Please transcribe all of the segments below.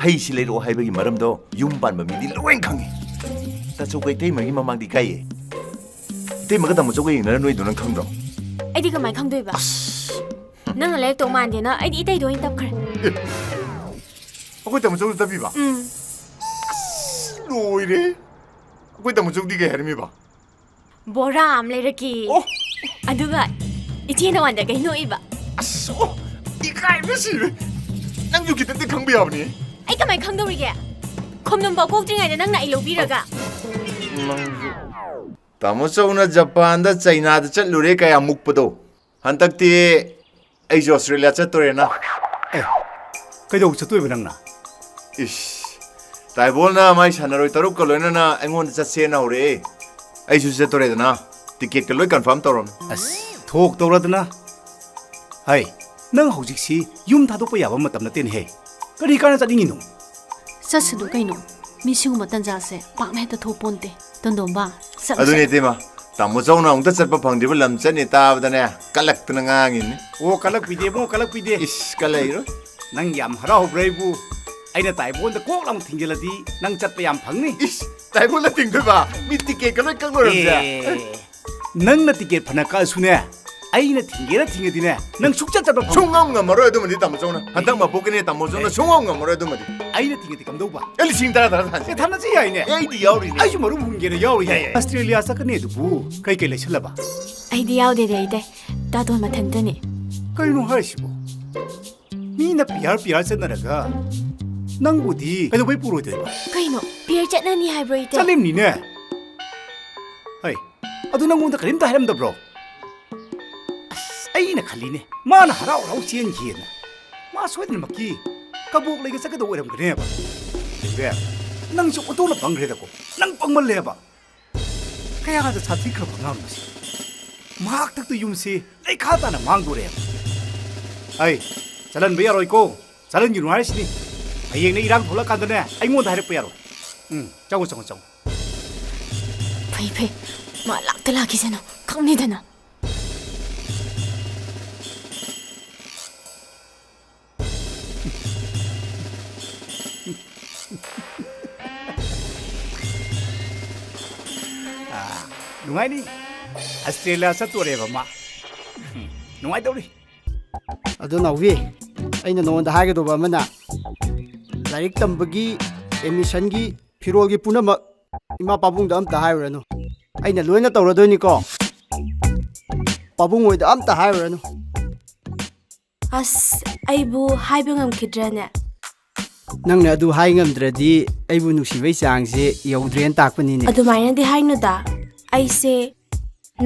ꯍꯩꯁꯤ ꯂꯩꯔꯛꯑꯣ ꯍꯥꯏꯕꯒꯤ ꯃꯔꯝꯗꯣ ꯌꯨꯝ ꯄꯥꯟꯕ ꯃꯤꯗꯤ ꯂꯣꯏꯅ ꯈꯪꯉꯤ ꯇꯥꯆꯧꯒ ꯏꯇꯩꯃꯒꯤ ꯃꯃꯥꯡꯗꯤ ꯏꯀꯥꯏꯌꯦ 이때마가 다 못하고 얘기하는 너희도 넌 강도. 아이디 그만 강도해봐. 너는 렉도 만지나? 아이디 이때도 인답 그래. 아고 때문에 좀 답이봐. 로이래. 아고 때문에 좀 네가 해름이 봐. 뭐라 암레르기. 아두가 이제는 완다 게 노이봐. 아싸. 이가 이것이. 난 여기 때때 강비야보니. 아이 그만 강도리게. 겁는 봐 꼭증하게 난 나이 로비라가. तामुचौना जापान दा चाइना दा चलुरे कया मुक्पदो हंतक्ति आई जो ऑस्ट्रेलिया चतोरेना ए कइदौ चतोय बनंगना इश ताइबोलना माइ सानरोय तरुक कलोयना ना एंगोन चसेना होरे आई जु चतोरेदना टिकेट कलोय कंफर्म तोरम अस थोक तोरदना हाय नंग हौजिकसी युम थादोप याबा मतम नतेन हे करी काना चदिंगिनो ससदु कइनो मिसिगु मतन जासे पामेता थोपोनते tondomba aduni tema tamuchau na ungta chatpa phangdiba lamchani tabadane kalaktuna ngangin o kalak pide is kalairo nang yam harau breibu aina taibon da kok lam thingeladi nang chatpa yam phangni is taibon la tingdba mi ticket kaloi kangorja nang na ticket phana ka sune aina thingera thingedine nang sukcha chatpa chungam ngamaro adumadi tamuchau na hantak ma pokene tamuchau na chungam ngamaro adumadi aina thingedi kamdauba eli sing tara thanse thana ji yaine ei di yauri ai maru mungere yauri australia sakane dubu kai kai lesalaba 아이디 야우데 데이데 다도 마탄데니 kaino haisibo mina piar senaraga nangbudi kaido bai puro de 그이노 비엘 짠나니 하이브리드 chalimni ne hai adu nangonda karimta haramda bro aina khaline mana harau rau chen hiena ma soidna makki kabok lega sakado oram gre ba de nang su otona bangre da ko nang pangmal le ba kaya ga sa thikra bangam si mak tak tu yumsi lai khata na mang do re ai chalan be yaroi ko chalan gi nuai sini ayeng ne irang thola kan da ne ai ngon da hare pe yaro chau 페이페 마 락텔라 기세노 강리데나 nuai ni australia sa to re ba ma nuai do ri adu nawi aina nonda hage do ba mana larik tambagi emission gi firol gi punama ima pabung da amta hayrano aina loina tawradoini ko pabung oida amta hayrano 아스 아이부 하이병함 키드라네 nangna adu hai ngamdradi aibu nusibai changse yaudren takpanini ꯑꯗꯨꯃꯥꯏꯅꯗꯤ ꯍꯥꯏꯅꯨꯗ ꯑꯩꯁꯦ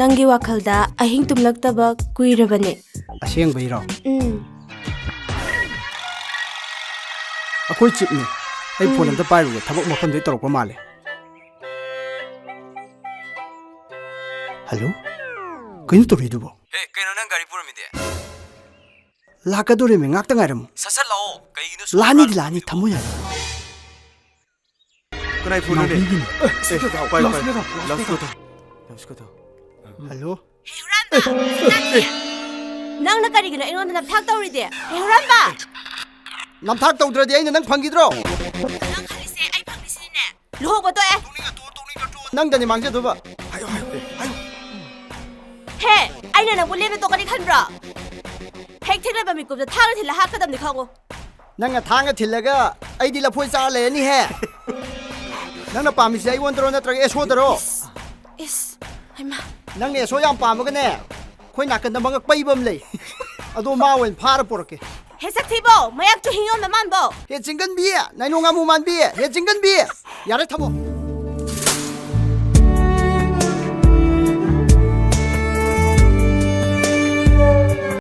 ꯅꯪꯒꯤ ꯋꯥꯈꯜꯗ ꯑꯍꯤꯡ ꯇꯨꯝꯂꯛꯇꯕ ꯀꯨꯏꯔꯕꯅꯦ asengbairo akoi chipni ai phone amta pairuge thabak mafam dei torokpa male hello kainu tori dubo Hey, kaino nang gari puramide? lakadore me ngakta ngairam Sasal lao, kaino lani di lani thamu ya kunai phone de pai hello ꯅꯪꯅ ꯀꯔꯤꯒꯤꯅꯣ ꯑꯩꯉꯣꯟꯗ ꯅꯝꯊꯥꯛ ꯇꯧꯔꯤꯗꯤ ꯍꯦꯔꯝꯕ namthak tawdradi aina nang phangidro ꯅꯪ ꯈꯜꯂꯤꯁꯦ ꯑꯩ ꯐꯪꯂꯤꯁꯤꯅꯦ ꯂꯨꯍꯣꯡꯕ ꯇꯣꯛꯑꯦ nang dani mangje duba ꯍꯦ ꯑꯩꯅ ꯅꯪꯕꯨ ꯂꯦꯞꯅ ꯇꯣꯛꯀꯅꯤ ꯈꯟꯕ꯭ꯔꯣ ꯍꯦꯛ ꯊꯦꯡꯅꯕ ꯃꯤꯀꯨꯞꯇ ꯊꯥꯡꯅ ꯊꯤꯜꯂ ꯍꯥꯠꯀꯗꯕꯅꯤ ꯈꯪꯉꯣ nang thanga thilaga aidi lafoi cha le ni he nang na pamisi ai won tro na tra eso tro 이스 아이마 nang ne so yam pamaga ne khoi na kan da mangak paibam le ado ma wen phara porke 해석 티보 마약 주 행용 나만 보 he jingan bi nai no ngamu man bi he jingan bi yare thamo